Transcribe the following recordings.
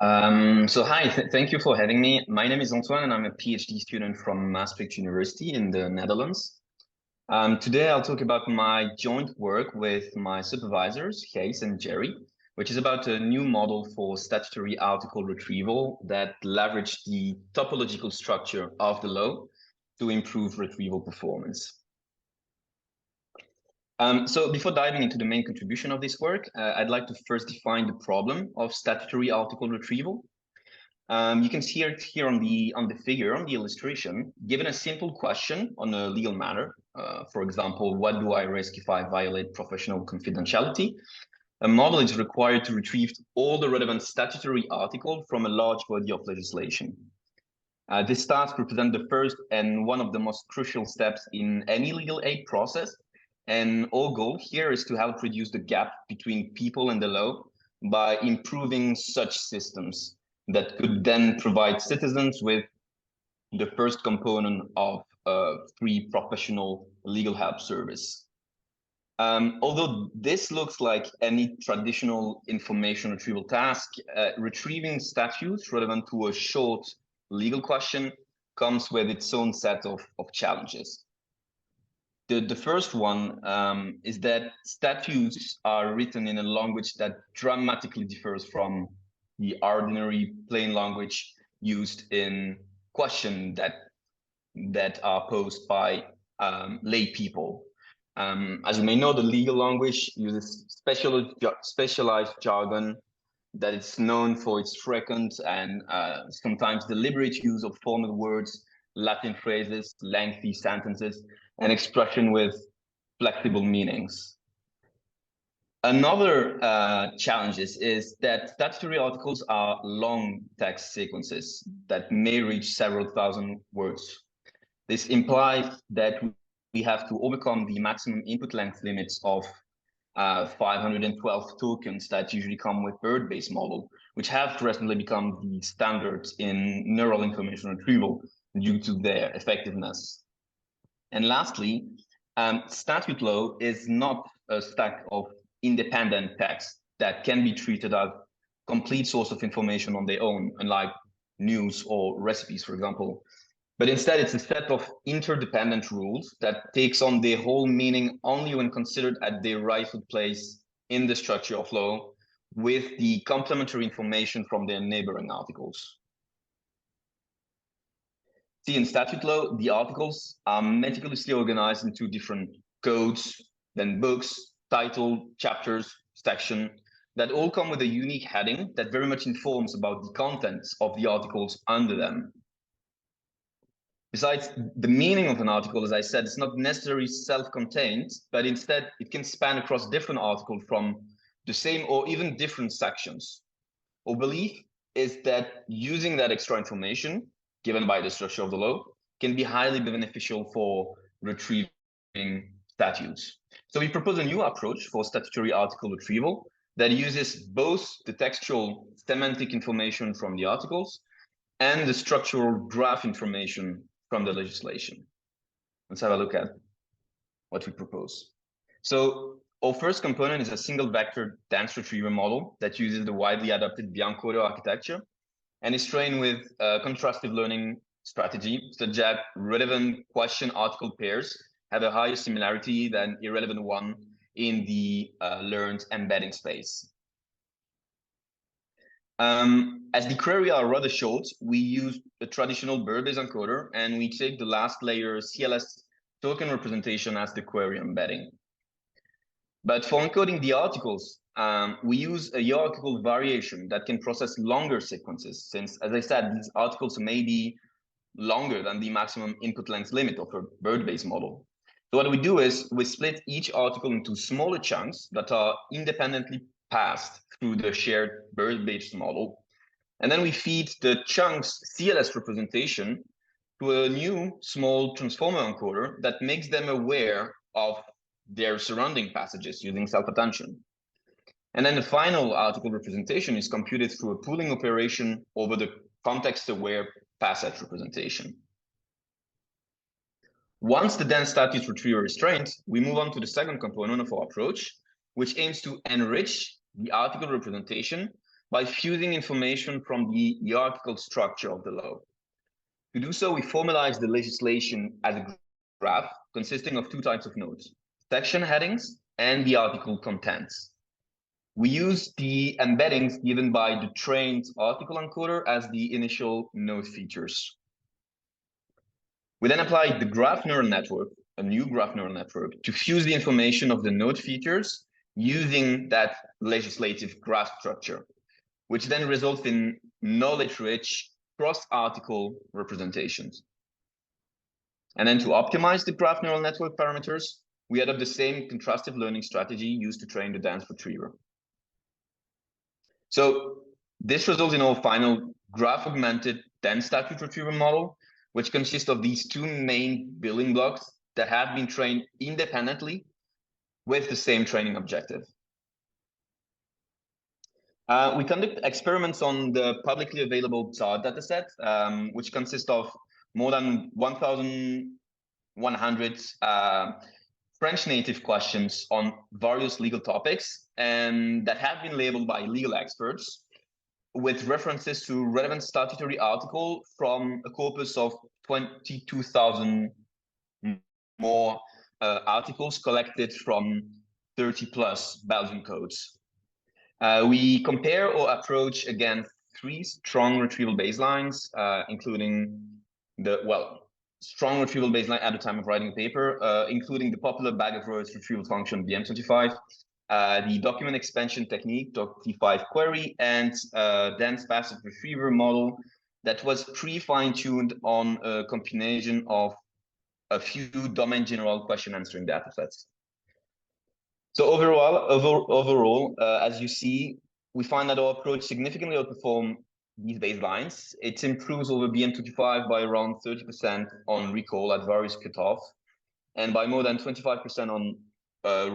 So hi, thank you for having me. My name is Antoine and I'm a PhD student from Maastricht University in the Netherlands. Today I'll talk about my joint work with my supervisors, Gijs and Jerry, which is about a new model for statutory article retrieval that leverage the topological structure of the law to improve retrieval performance. So before diving into the main contribution of this work, I'd like to first define the problem of statutory article retrieval. You can see it here on the figure, on the illustration. Given a simple question on a legal matter, for example, what do I risk if I violate professional confidentiality? A model is required to retrieve all the relevant statutory articles from a large body of legislation. This task represents the first and one of the most crucial steps in any legal aid process. And our goal here is to help reduce the gap between people and the law by improving such systems that could then provide citizens with the first component of a free professional legal help service. Although this looks like any traditional information retrieval task, retrieving statutes relevant to a short legal question comes with its own set of challenges. The first one is that statutes are written in a language that dramatically differs from the ordinary plain language used in questions that are posed by lay people. As you may know, the legal language uses specialized jargon that is known for its frequent and sometimes deliberate use of formal words, Latin phrases, lengthy sentences, and expression with flexible meanings. Another challenge is that statutory articles are long text sequences that may reach several thousand words. This implies that we have to overcome the maximum input length limits of 512 tokens that usually come with bird-based model, which have recently become the standard in neural information retrieval due to their effectiveness. And lastly, statute law is not a stack of independent text that can be treated as complete source of information on their own, unlike news or recipes, for example. But instead, it's a set of interdependent rules that takes on their whole meaning only when considered at their rightful place in the structure of law, with the complementary information from their neighboring articles. See, in statute law, the articles are meticulously organized into different codes, then books, title, chapters, section, that all come with a unique heading that very much informs about the contents of the articles under them. Besides, the meaning of an article, as I said, is not necessarily self-contained, but instead it can span across different articles from the same or even different sections. Our belief is that using that extra information given by the structure of the law can be highly beneficial for retrieving statutes. So we propose a new approach for statutory article retrieval that uses both the textual semantic information from the articles and the structural graph information from the legislation. Let's have a look at what we propose. So our first component is a single vector dense retriever model that uses the widely adopted Biancodo architecture and is trained with a contrastive learning strategy such that relevant question article pairs have a higher similarity than irrelevant one in the learned embedding space. As the query are rather short, we use a traditional bird-based encoder and we take the last layer CLS token representation as the query embedding. But for encoding the articles, we use a hierarchical variation that can process longer sequences, since, as I said, these articles may be longer than the maximum input length limit of a bird-based model. So what we do is we split each article into smaller chunks that are independently passed through the shared bird-based model. And then we feed the chunks CLS representation to a new small transformer encoder that makes them aware of their surrounding passages using self-attention. And then the final article representation is computed through a pooling operation over the context-aware passage representation. Once the dense statute retriever is trained, we move on to the second component of our approach, which aims to enrich the article representation by fusing information from the article structure of the law. To do so, we formalize the legislation as a graph consisting of two types of nodes, section headings and the article contents. We use the embeddings given by the trained article encoder as the initial node features. We then apply the graph neural network, a new graph neural network, to fuse the information of the node features using that legislative graph structure, which then results in knowledge-rich cross-article representations. And then to optimize the graph neural network parameters, we adopt the same contrastive learning strategy used to train the dense retriever. So this results in our final graph-augmented dense statute retrieval model, which consists of these two main building blocks that have been trained independently with the same training objective. We conduct experiments on the publicly available TAR dataset, which consists of more than 1,100 French native questions on various legal topics, and that have been labeled by legal experts with references to relevant statutory article from a corpus of 22,000 more articles collected from 30 plus Belgian codes. We compare or approach against three strong retrieval baselines, including strong retrieval baseline at the time of writing the paper, including the popular bag of words retrieval function BM25, the document expansion technique, doc-T5 query, and dense passive retriever model that was pre-fine-tuned on a combination of a few domain general question answering datasets. So overall, as you see, we find that our approach significantly outperforms these baselines. It improves over BM25 by around 30% on recall at various cutoffs, and by more than 25% on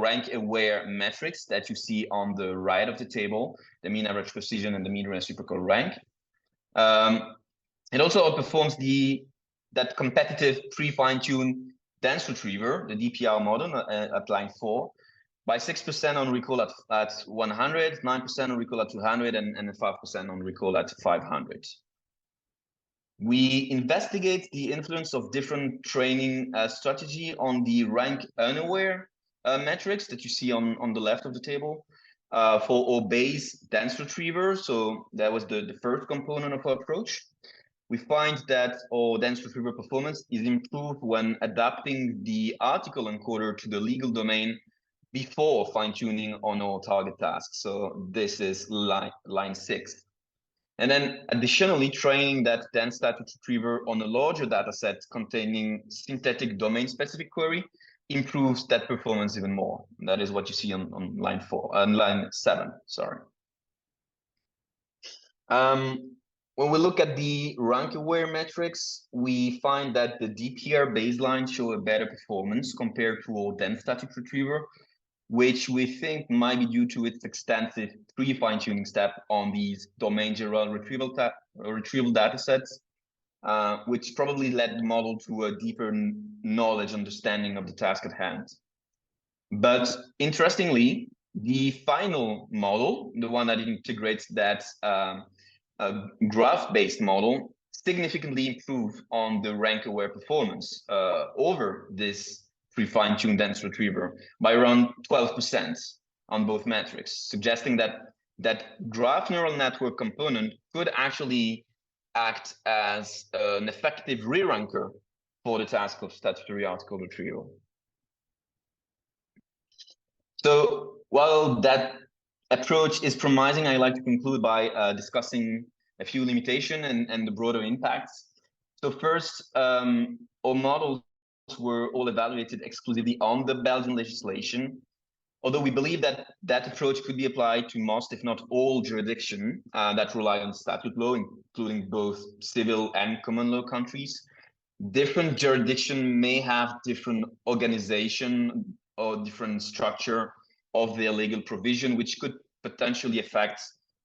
rank-aware metrics that you see on the right of the table, the mean average precision and the mean reciprocal rank. It also outperforms that competitive pre-fine-tuned dense retriever, the DPR model at line 4, by 6% on recall at 100, 9% on recall at 200, and 5% on recall at 500. We investigate the influence of different training strategy on the rank unaware metrics that you see on the left of the table for our base dense retriever. So that was the first component of our approach. We find that our dense retriever performance is improved when adapting the article encoder to the legal domain before fine-tuning on our target task. So this is line 6. And then additionally, training that dense statute retriever on a larger data set containing synthetic domain-specific query improves that performance even more. That is what you see on line 7, sorry. When we look at the rank-aware metrics, we find that the DPR baselines show a better performance compared to our dense statute retriever, which we think might be due to its extensive pre-fine-tuning step on these domain general retrieval datasets, which probably led the model to a deeper knowledge understanding of the task at hand. But interestingly, the final model, the one that integrates that graph-based model, significantly improved on the rank-aware performance over this pre-fine-tuned dense retriever by around 12% on both metrics, suggesting that graph neural network component could actually act as an effective re-ranker for the task of statutory article retrieval. So while that approach is promising, I'd like to conclude by discussing a few limitations and the broader impacts. So first, our models were all evaluated exclusively on the Belgian legislation, although we believe that that approach could be applied to most, if not all, jurisdictions that rely on statute law, including both civil and common law countries. Different jurisdictions may have different organization or different structure of their legal provision, which could potentially affect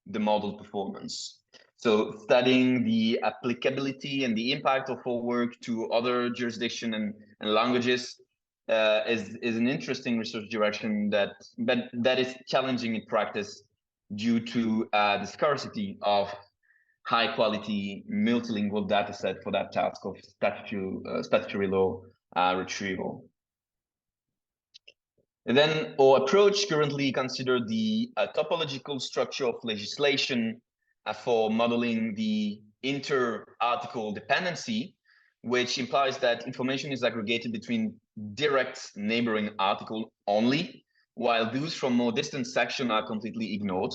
the model performance. So studying the applicability and the impact of our work to other jurisdictions and languages is an interesting research direction that is challenging in practice due to the scarcity of high-quality multilingual dataset for that task of statutory law retrieval. And then our approach currently considers the topological structure of legislation for modeling the inter-article dependency, which implies that information is aggregated between direct neighboring articles only, while those from more distant sections are completely ignored.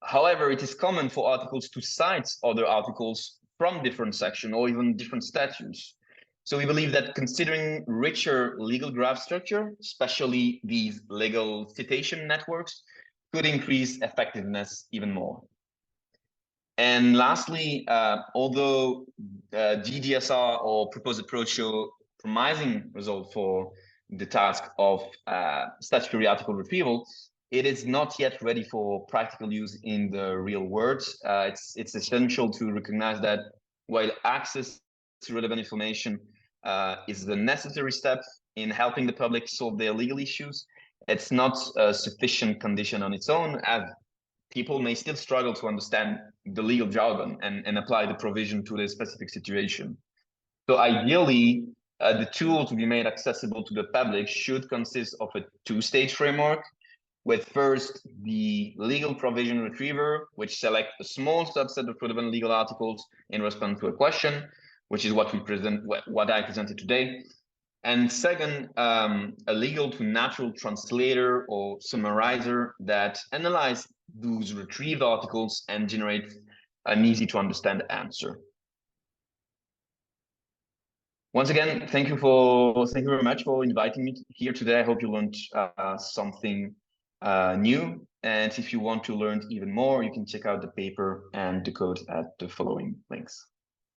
However, it is common for articles to cite other articles from different sections or even different statutes. So we believe that considering richer legal graph structure, especially these legal citation networks, could increase effectiveness even more. And lastly, although G-DSR or proposed approach show promising result for the task of statutory article retrieval, it is not yet ready for practical use in the real world. It's essential to recognize that while access to relevant information is the necessary step in helping the public solve their legal issues, it's not a sufficient condition on its own, as people may still struggle to understand the legal jargon and apply the provision to their specific situation. So ideally, the tool to be made accessible to the public should consist of a two-stage framework, with first the legal provision retriever, which selects a small subset of relevant legal articles in response to a question, which is what I presented today. And second, a legal to natural translator or summarizer that analyze those retrieved articles and generate an easy to understand answer. Once again, thank you very much for inviting me here today. I hope you learned something new. And if you want to learn even more, you can check out the paper and the code at the following links.